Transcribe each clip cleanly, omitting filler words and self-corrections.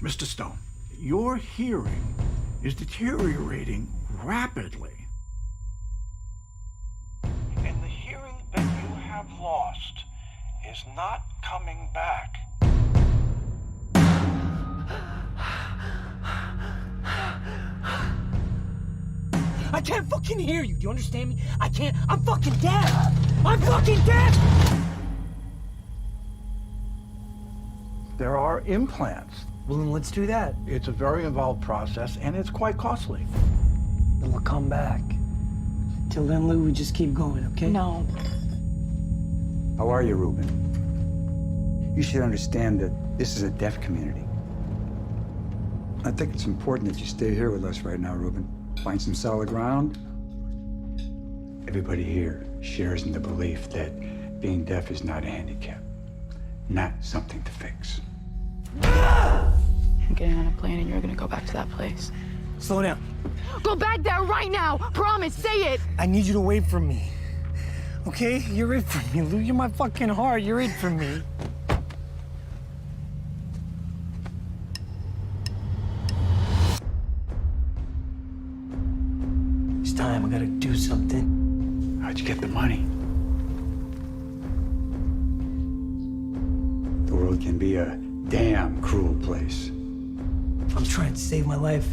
Mr. Stone, your hearing is deteriorating rapidly. And the hearing that you have lost is not coming back. I can't fucking hear you. Do you understand me? I can't. I'm fucking deaf. I'm fucking deaf. There are implants. Well, then let's do that. It's a very involved process, and it's quite costly. Then we'll come back. Till then, Lou, we just keep going, okay? No. How are you, Ruben? You should understand that this is a deaf community. I think it's important that you stay here with us right now, Ruben. Find some solid ground. Everybody here shares in the belief that being deaf is not a handicap, not something to fix. I'm getting on a plane and you're gonna go back to that place. Slow down. Go back there right now! Promise, say it! I need you to wait for me. Okay? You're it for me, Lou. You're my fucking heart. You're it for me. It's time. I gotta do something. How'd you get the money? The world can be a damn cruel place. I'm trying to save my life.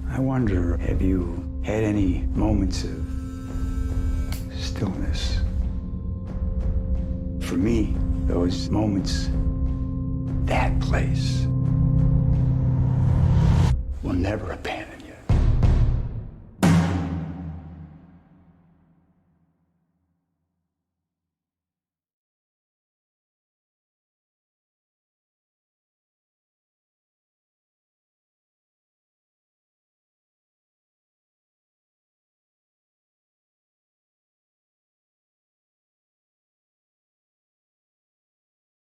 I wonder, have you had any moments of stillness? For me, those moments, that place, will never abandon.